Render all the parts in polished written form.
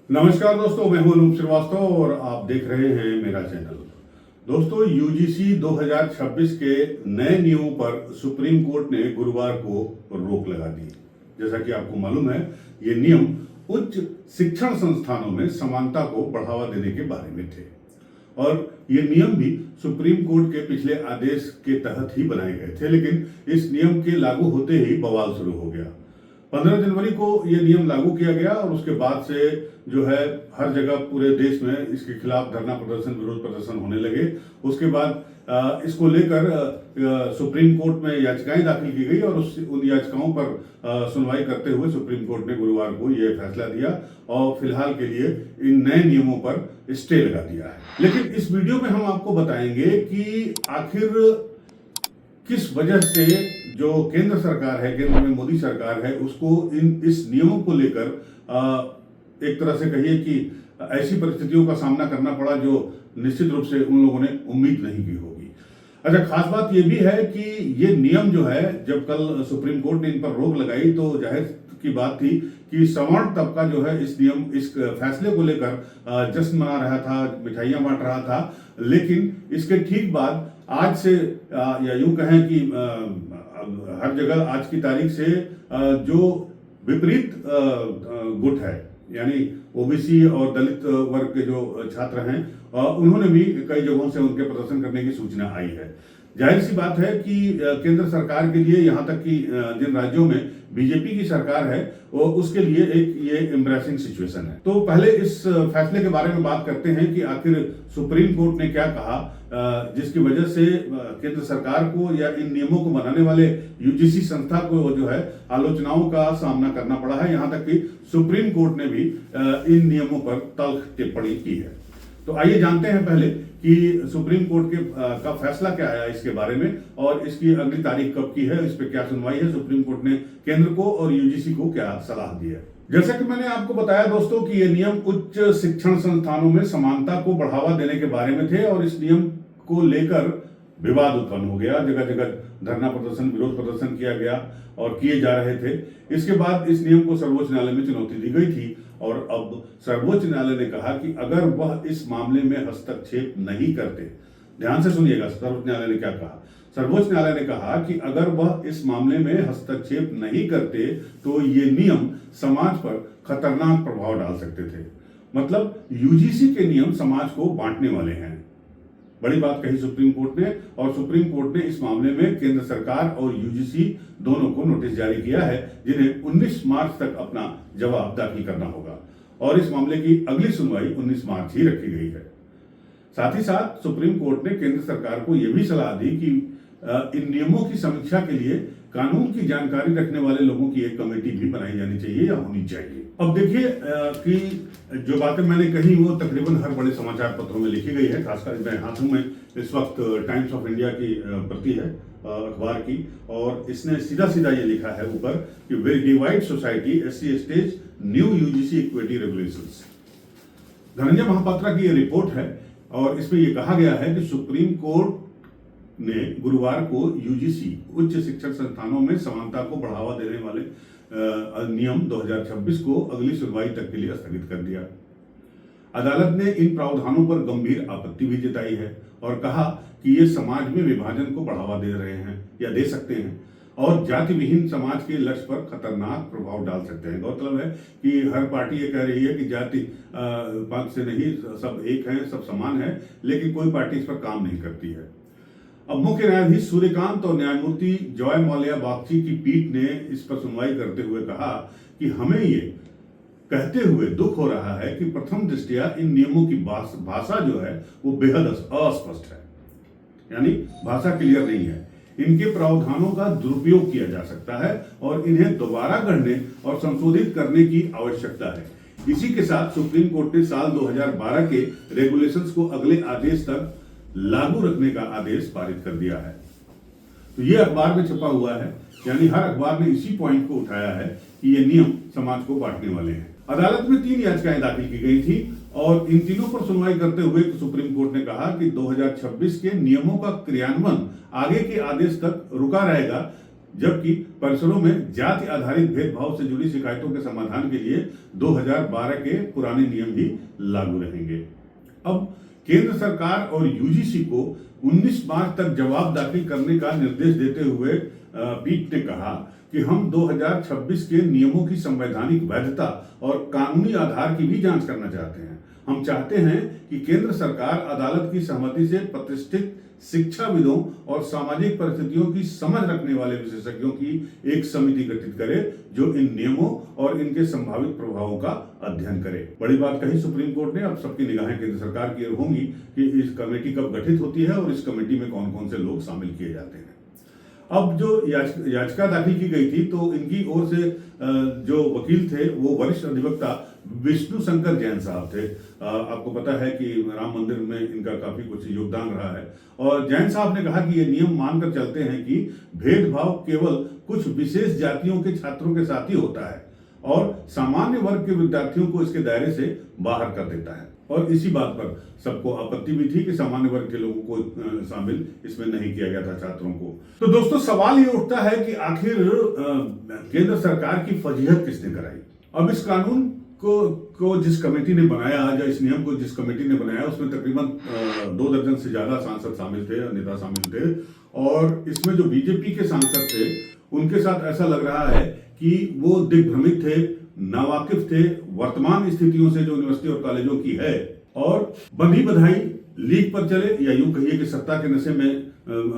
नमस्कार दोस्तों, मैं हूं अनूप श्रीवास्तव और आप देख रहे हैं मेरा चैनल। दोस्तों, यूजीसी 2026 के नए नियमों पर सुप्रीम कोर्ट ने गुरुवार को रोक लगा दी। जैसा कि आपको मालूम है, ये नियम उच्च शिक्षण संस्थानों में समानता को बढ़ावा देने के बारे में थे और ये नियम भी सुप्रीम कोर्ट के पिछले आदेश के तहत ही बनाए गए थे, लेकिन इस नियम के लागू होते ही बवाल शुरू हो गया। 15 जनवरी को ये नियम लागू किया गया और उसके बाद से जो है हर जगह पूरे देश में इसके खिलाफ धरना प्रदर्शन, विरोध प्रदर्शन होने लगे। उसके बाद इसको लेकर सुप्रीम कोर्ट में याचिकाएं दाखिल की गई और उन याचिकाओं पर सुनवाई करते हुए सुप्रीम कोर्ट ने गुरुवार को ये फैसला दिया और फिलहाल के लिए इन नए नियमों पर स्टे लगा दिया है। लेकिन इस वीडियो में हम आपको बताएंगे कि आखिर किस वजह से जो केंद्र सरकार है, केंद्र में मोदी सरकार है, उसको इस नियमों को लेकर एक तरह से कहिए कि ऐसी परिस्थितियों का सामना करना पड़ा जो निश्चित रूप से उन लोगों ने उम्मीद नहीं की होगी। अच्छा, खास बात यह भी है कि ये नियम जो है, जब कल सुप्रीम कोर्ट ने इन पर रोक लगाई तो जाहिर की बात थी कि सवर्ण तबका जो है इस फैसले को लेकर जश्न मना रहा था, मिठाइयां बांट रहा था। लेकिन इसके ठीक बाद आज से या यूं कहें कि हर जगह आज की तारीख से जो विपरीत गुट है, यानी ओबीसी और दलित वर्ग के जो छात्र हैं, उन्होंने भी कई जगहों से उनके प्रदर्शन करने की सूचना आई है। जाहिर सी बात है कि केंद्र सरकार के लिए, यहाँ तक कि जिन राज्यों में बीजेपी की सरकार है, वो उसके लिए एक ये एम्ब्रेसिंग सिचुएशन है। तो पहले इस फैसले के बारे में बात करते हैं कि आखिर सुप्रीम कोर्ट ने क्या कहा, जिसकी वजह से केंद्र सरकार को या इन नियमों को बनाने वाले यूजीसी संस्था को जो है आलोचनाओं का सामना करना पड़ा है। यहाँ तक कि सुप्रीम कोर्ट ने भी इन नियमों पर तल्ख टिप्पणी की है। तो आइए जानते हैं पहले कि सुप्रीम कोर्ट का फैसला क्या आया इसके बारे में और इसकी अगली तारीख कब की है, इस पर क्या सुनवाई है, सुप्रीम कोर्ट ने केंद्र को और यूजीसी को क्या सलाह दी है। जैसा कि मैंने आपको बताया दोस्तों कि ये नियम उच्च शिक्षण संस्थानों में समानता को बढ़ावा देने के बारे में थे और इस नियम को लेकर विवाद उत्पन्न हो गया। जगह जगह धरना प्रदर्शन, विरोध प्रदर्शन किया गया और किए जा रहे थे। इसके बाद इस नियम को सर्वोच्च न्यायालय में चुनौती दी गई थी और अब सर्वोच्च न्यायालय ने कहा कि अगर वह इस मामले में हस्तक्षेप नहीं करते, ध्यान से सुनिएगा, सर्वोच्च न्यायालय ने क्या कहा। सर्वोच्च न्यायालय ने कहा कि अगर वह इस मामले में हस्तक्षेप नहीं करते तो ये नियम समाज पर खतरनाक प्रभाव डाल सकते थे। मतलब यूजीसी के नियम समाज को बांटने वाले हैं। बड़ी बात कही सुप्रीम कोर्ट ने और सुप्रीम कोर्ट ने इस मामले में केंद्र सरकार और यूजीसी दोनों को नोटिस जारी किया है, जिन्हें 19 मार्च तक अपना जवाब दाखिल करना होगा और इस मामले की अगली सुनवाई 19 मार्च ही रखी गई है। साथ ही साथ सुप्रीम कोर्ट ने केंद्र सरकार को यह भी सलाह दी कि इन नियमों की समीक्षा के लिए कानून की जानकारी रखने वाले लोगों की एक कमेटी भी बनाई जानी चाहिए या होनी चाहिए। अब देखिए कि जो बातें मैंने कही वो तकरीबन हर बड़े समाचार पत्रों में लिखी गई है। खासकर मेरे हाथों में इस वक्त टाइम्स ऑफ इंडिया की प्रति है अखबार की, और इसने सीधा सीधा ये लिखा है ऊपर कि will divide society, SC stays new UGC equity regulations. Dhananjay Mahapatra की ये रिपोर्ट है और इसमें यह कहा गया है कि सुप्रीम कोर्ट ने गुरुवार को यूजीसी उच्च शिक्षण संस्थानों में समानता को बढ़ावा देने वाले नियम 2026 को अगली सुनवाई तक के लिए स्थगित कर दिया। अदालत ने इन प्रावधानों पर गंभीर आपत्ति भी जताई है और कहा कि ये समाज में विभाजन को बढ़ावा दे रहे हैं या दे सकते हैं और जाति विहीन समाज के लक्ष्य पर खतरनाक प्रभाव डाल सकते हैं। गौरतलब है कि हर पार्टी ये कह रही है कि जाति पात से नहीं, सब एक हैं, सब समान है, लेकिन कोई पार्टी इस पर काम नहीं करती है। अब मुख्य न्यायाधीश सूर्यकांत और न्यायमूर्ति जॉय मौल्या बागची की पीठ ने इस पर सुनवाई करते हुए कहा कि हमें ये कहते हुए दुख हो रहा है कि प्रथम दृष्टया इन नियमों की भाषा जो है वो बेहद अस्पष्ट है, यानी भाषा क्लियर नहीं है। इनके प्रावधानों का दुरुपयोग किया जा सकता है और इन्हें दोबारा गढ़ने और संशोधित करने की आवश्यकता है। इसी के साथ सुप्रीम कोर्ट ने साल 2012 के रेगुलेशंस को अगले आदेश तक लागू रखने का आदेश पारित कर दिया है। तो ये अखबार में छपा हुआ है, यानी हर अखबार ने इसी पॉइंट को उठाया है कि ये नियम समाज को बांटने वाले हैं। अदालत में 3 याचिकाएं दाखिल की गई थी और इन तीनों पर सुनवाई करते हुए सुप्रीम कोर्ट ने कहा कि 2026 के नियमों का क्रियान्वयन आगे के आदेश तक रुका रहेगा जबकि परिसरों में जाति आधारित भेदभाव से जुड़ी शिकायतों के समाधान के लिए 2012 के पुराने नियम ही लागू रहेंगे। अब केंद्र सरकार और यूजीसी को 19 मार्च तक जवाब दाखिल करने का निर्देश देते हुए पीठ ने कहा कि हम 2026 के नियमों की संवैधानिक वैधता और कानूनी आधार की भी जांच करना चाहते हैं। हम चाहते हैं कि केंद्र सरकार अदालत की सहमति से प्रतिष्ठित शिक्षाविदों और सामाजिक परिस्थितियों की समझ रखने वाले विशेषज्ञों की एक समिति गठित करे जो इन नियमों और इनके संभावित प्रभावों का अध्ययन करे। बड़ी बात कही सुप्रीम कोर्ट ने। अब सबकी निगाहें केंद्र सरकार की ओर होंगी कि इस कमेटी कब गठित होती है और इस कमेटी में कौन कौन से लोग शामिल किए जाते हैं। अब जो याचिका दाखिल की गई थी तो इनकी ओर से जो वकील थे वो वरिष्ठ अधिवक्ता विष्णु शंकर जैन साहब थे। आपको पता है कि राम मंदिर में इनका काफी कुछ योगदान रहा है और जैन साहब ने कहा कि ये नियम मानकर चलते हैं कि भेदभाव केवल कुछ विशेष जातियों के छात्रों के साथ ही होता है और सामान्य वर्ग के विद्यार्थियों को इसके दायरे से बाहर कर देता है। और इसी बात पर सबको आपत्ति भी थी कि सामान्य वर्ग के लोगों को शामिल इसमें नहीं किया गया था, छात्रों को। तो दोस्तों सवाल ये उठता है कि आखिर केंद्र सरकार की फजीहत किसने कराई। अब इस कानून को जिस कमेटी ने बनाया, या इस नियम को जिस कमेटी ने बनाया, उसमें तकरीबन 2 दर्जन से ज्यादा सांसद शामिल थे, नेता शामिल थे और इसमें जो बीजेपी के सांसद थे उनके साथ ऐसा लग रहा है कि वो दिग्भ्रमित थे, नावाकिफ थे वर्तमान स्थितियों से जो यूनिवर्सिटी और कॉलेजों की है और बंधी बधाई लीक पर चले, या यूं कहिए कि सत्ता के नशे में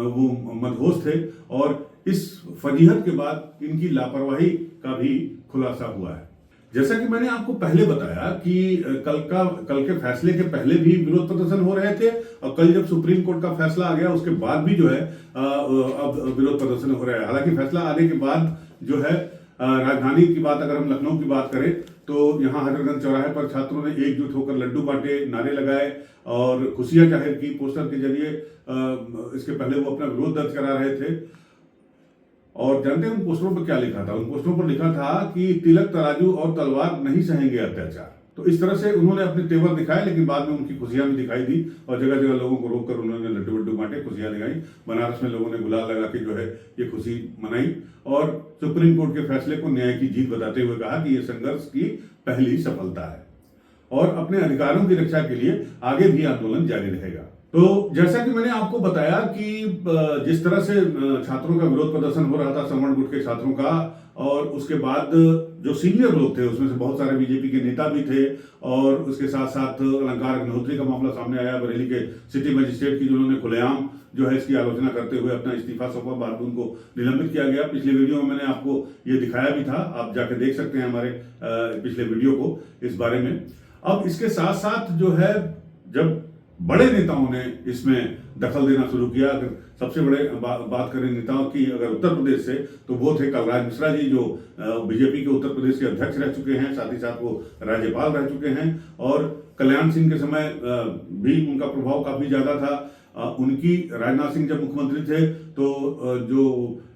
वो मदहोश थे। और इस फजीहत के बाद इनकी लापरवाही का भी खुलासा हुआ है। जैसा कि मैंने आपको पहले बताया कि कल के फैसले के पहले भी विरोध प्रदर्शन हो रहे थे और कल जब सुप्रीम कोर्ट का फैसला आ गया उसके बाद भी जो है अब विरोध प्रदर्शन हो रहा है। हालांकि फैसला आने के बाद जो है राजधानी की बात, अगर हम लखनऊ की बात करें तो यहाँ हजरतगंज चौराहे पर छात्रों ने एकजुट होकर लड्डू बांटे, नारे लगाए और खुशियां जाहिर की पोस्टर के जरिए। इसके पहले वो अपना विरोध दर्ज करा रहे थे और जानते हैं उन पोस्टरों पर क्या लिखा था? उन पोस्टरों पर लिखा था कि तिलक तराजू और तलवार नहीं सहेंगे अत्याचार। तो इस तरह से उन्होंने अपने तेवर दिखाए, लेकिन बाद में उनकी खुशियां भी दिखाई दी और जगह जगह लोगों को रोककर उन्होंने लड्डू वड्डू बांटे, खुशियां दिखाई। बनारस में लोगों ने गुलाल लगा के जो है ये खुशी मनाई और सुप्रीम कोर्ट के फैसले को न्याय की जीत बताते हुए कहा कि ये संघर्ष की पहली सफलता है और अपने अधिकारों की रक्षा के लिए आगे भी आंदोलन जारी रहेगा। तो जैसा कि मैंने आपको बताया कि जिस तरह से छात्रों का विरोध प्रदर्शन हो रहा था, सवर्ण गुट के छात्रों का, और उसके बाद जो सीनियर लोग थे उसमें से बहुत सारे बीजेपी के नेता भी थे और उसके साथ साथ अलंकार अग्निहोत्री का मामला सामने आया, बरेली के सिटी मजिस्ट्रेट की, जिन्होंने खुलेआम जो है इसकी आलोचना करते हुए अपना इस्तीफा सौंपा, बाद में उनको निलंबित किया गया। पिछले वीडियो में मैंने आपको ये दिखाया भी था, आप जाके देख सकते हैं हमारे पिछले वीडियो को इस बारे में। अब इसके साथ साथ जो है जब बड़े नेताओं ने इसमें दखल देना शुरू किया, अगर सबसे बड़े बात करें नेताओं की अगर उत्तर प्रदेश से, तो वो थे कलराज मिश्रा जी, जो बीजेपी के उत्तर प्रदेश के अध्यक्ष रह चुके हैं, साथ ही साथ वो राज्यपाल रह चुके हैं और कल्याण सिंह के समय भी उनका प्रभाव काफी ज्यादा था। उनकी राजनाथ सिंह जब मुख्यमंत्री थे तो जो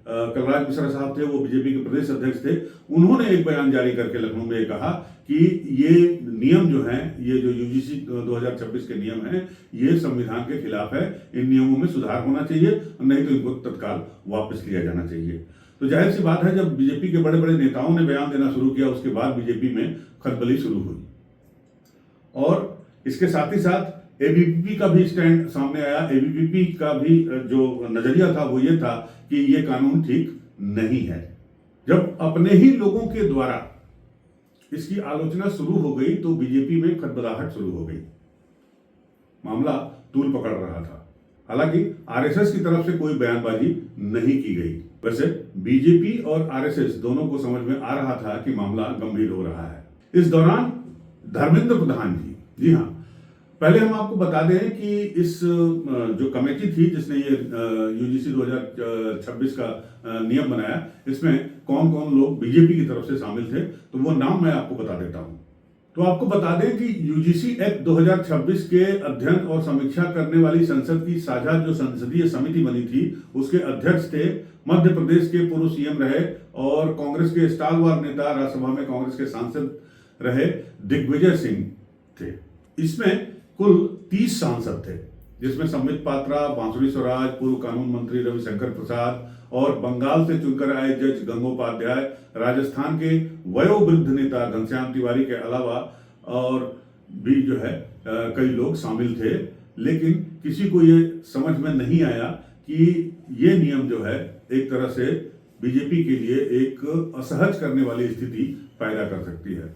कलराज मिश्रा साहब थे वो बीजेपी के प्रदेश अध्यक्ष थे। उन्होंने एक बयान जारी करके लखनऊ में कहा कि ये नियम जो हैं, ये जो यूजीसी 2026 के नियम हैं, ये संविधान के खिलाफ है, इन नियमों में सुधार होना चाहिए, नहीं तो इनको तत्काल वापस लिया जाना चाहिए। तो जाहिर सी बात है जब बीजेपी के बड़े बड़े नेताओं ने बयान देना शुरू किया उसके बाद बीजेपी में खलबली शुरू हुई और इसके साथ ही साथ एबीवीपी का भी स्टैंड सामने आया। एबीवीपी का भी जो नजरिया था वो ये था कि ये कानून ठीक नहीं है। जब अपने ही लोगों के द्वारा इसकी आलोचना शुरू हो गई तो बीजेपी में खदबदाहट शुरू हो गई, मामला तूल पकड़ रहा था। हालांकि आरएसएस की तरफ से कोई बयानबाजी नहीं की गई। वैसे बीजेपी और आरएसएस दोनों को समझ में आ रहा था कि मामला गंभीर हो रहा है। इस दौरान धर्मेंद्र प्रधान जी हाँ, पहले हम आपको बता दें कि इस जो कमेटी थी जिसने ये यूजीसी 2026 का नियम बनाया, इसमें कौन कौन लोग बीजेपी की तरफ से शामिल थे, तो वो नाम मैं आपको बता देता हूं। तो आपको बता दें कि यूजीसी एक्ट 2026 के अध्ययन और समीक्षा करने वाली संसद की साझा जो संसदीय समिति बनी थी उसके अध्यक्ष थे मध्य प्रदेश के पूर्व सीएम रहे और कांग्रेस के स्टालवार नेता, राज्यसभा में कांग्रेस के सांसद रहे दिग्विजय सिंह थे। इसमें कुल 30 सांसद थे जिसमें संबित पात्रा, बांसुरी स्वराज, पूर्व कानून मंत्री रविशंकर प्रसाद और बंगाल से चुनकर आए जज गंगोपाध्याय, राजस्थान के वयोवृद्ध नेता घनश्याम तिवारी के अलावा और भी जो है कई लोग शामिल थे। लेकिन किसी को ये समझ में नहीं आया कि ये नियम जो है एक तरह से बीजेपी के लिए एक असहज करने वाली स्थिति पैदा कर सकती है।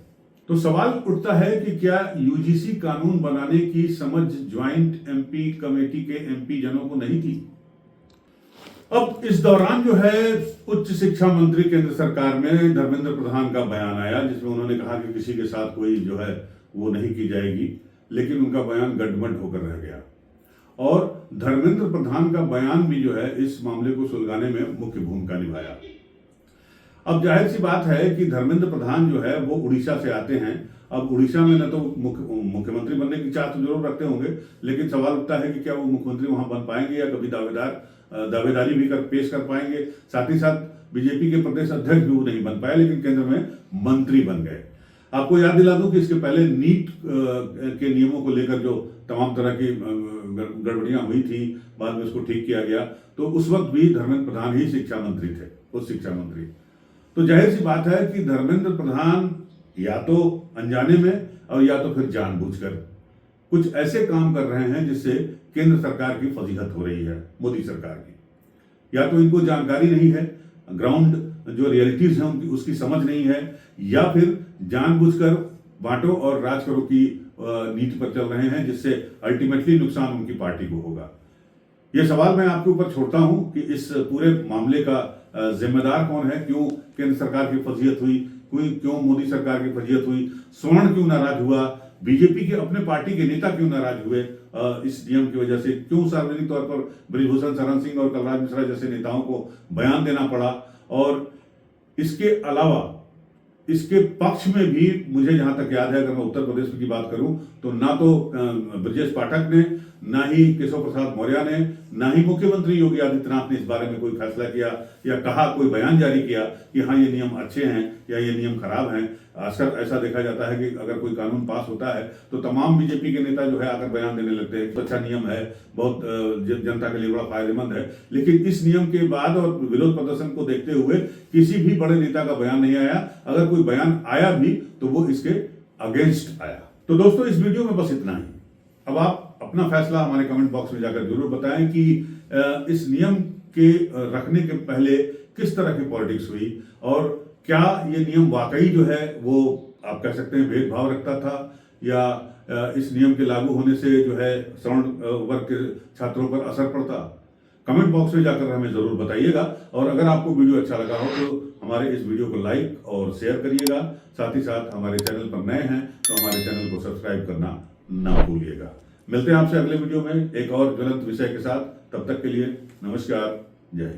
तो सवाल उठता है कि क्या यूजीसी कानून बनाने की समझ ज्वाइंट एमपी कमेटी के एमपी जनों को नहीं थी? अब इस दौरान जो है उच्च शिक्षा मंत्री केंद्र सरकार में धर्मेंद्र प्रधान का बयान आया, जिसमें उन्होंने कहा कि किसी के साथ कोई जो है वो नहीं की जाएगी, लेकिन उनका बयान गड़बड़ होकर रह गया। और धर्मेंद्र प्रधान का बयान भी जो है इस मामले को सुलझाने में मुख्य भूमिका निभाया। अब जाहिर सी बात है कि धर्मेंद्र प्रधान जो है वो उड़ीसा से आते हैं। अब उड़ीसा में न तो मुख्यमंत्री बनने की चाह तो जरूर रखते होंगे, लेकिन सवाल उठता है कि क्या वो मुख्यमंत्री वहां बन पाएंगे या कभी दावेदारी भी पेश कर पाएंगे। साथ ही साथ बीजेपी के प्रदेश अध्यक्ष भी वो नहीं बन पाए, लेकिन केंद्र में मंत्री बन गए। आपको याद दिला दूं कि इसके पहले नीट के नियमों को लेकर जो तमाम तरह की गड़बड़ियां हुई थी, बाद में उसको ठीक किया गया, तो उस वक्त भी धर्मेंद्र प्रधान ही शिक्षा मंत्री थे, उस शिक्षा मंत्री। तो जाहिर सी बात है कि धर्मेंद्र प्रधान या तो अनजाने में और या तो फिर जानबूझकर कुछ ऐसे काम कर रहे हैं जिससे केंद्र सरकार की फजीहत हो रही है, मोदी सरकार की। या तो इनको जानकारी नहीं है, ग्राउंड जो रियलिटीज हैं उनकी उसकी समझ नहीं है, या फिर जानबूझकर बांटो और राज करो की नीति पर चल रहे हैं, जिससे अल्टीमेटली नुकसान उनकी पार्टी को होगा। यह सवाल मैं आपके ऊपर छोड़ता हूं कि इस पूरे मामले का जिम्मेदार कौन है, क्यों केंद्र सरकार की फजीहत हुई, क्यों मोदी सरकार की फजीहत हुई, स्वर्ण क्यों नाराज हुआ, बीजेपी के अपने पार्टी के नेता क्यों नाराज हुए इस नियम की वजह से, क्यों सार्वजनिक तौर पर ब्रिजभूषण शरण सिंह और कलराज मिश्रा जैसे नेताओं को बयान देना पड़ा। और इसके अलावा इसके पक्ष में भी मुझे जहां तक याद है, अगर मैं उत्तर प्रदेश की बात करूं तो ना तो ब्रजेश पाठक ने, ना ही केशव प्रसाद मौर्य ने, ना ही मुख्यमंत्री योगी आदित्यनाथ ने इस बारे में कोई फैसला किया या कहा, कोई बयान जारी किया कि हाँ ये नियम अच्छे हैं या ये नियम खराब हैं। अक्सर ऐसा देखा जाता है कि अगर कोई कानून पास होता है तो तमाम बीजेपी के नेता जो है आकर बयान देने लगते हैं, अच्छा नियम है, बहुत जनता के लिए बड़ा फायदेमंद है। लेकिन इस नियम के बाद और विरोध प्रदर्शन को देखते हुए किसी भी बड़े नेता का बयान नहीं आया। अगर कोई बयान आया भी तो वो इसके अगेंस्ट आया। तो दोस्तों इस वीडियो में बस इतना ही। अब आप अपना फैसला हमारे कमेंट बॉक्स में जाकर जरूर बताएं कि इस नियम के रखने के पहले किस तरह की पॉलिटिक्स हुई और क्या ये नियम वाकई जो है वो आप कह सकते हैं भेदभाव रखता था, या इस नियम के लागू होने से जो है सवर्ण वर्ग के छात्रों पर असर पड़ता। कमेंट बॉक्स में जाकर हमें जरूर बताइएगा। और अगर आपको वीडियो अच्छा लगा हो तो हमारे इस वीडियो को लाइक और शेयर करिएगा। साथ ही साथ हमारे चैनल पर नए हैं तो हमारे चैनल को सब्सक्राइब करना ना भूलिएगा। मिलते हैं आपसे अगले वीडियो में एक और ज्वलंत विषय के साथ। तब तक के लिए नमस्कार, जय हिंद।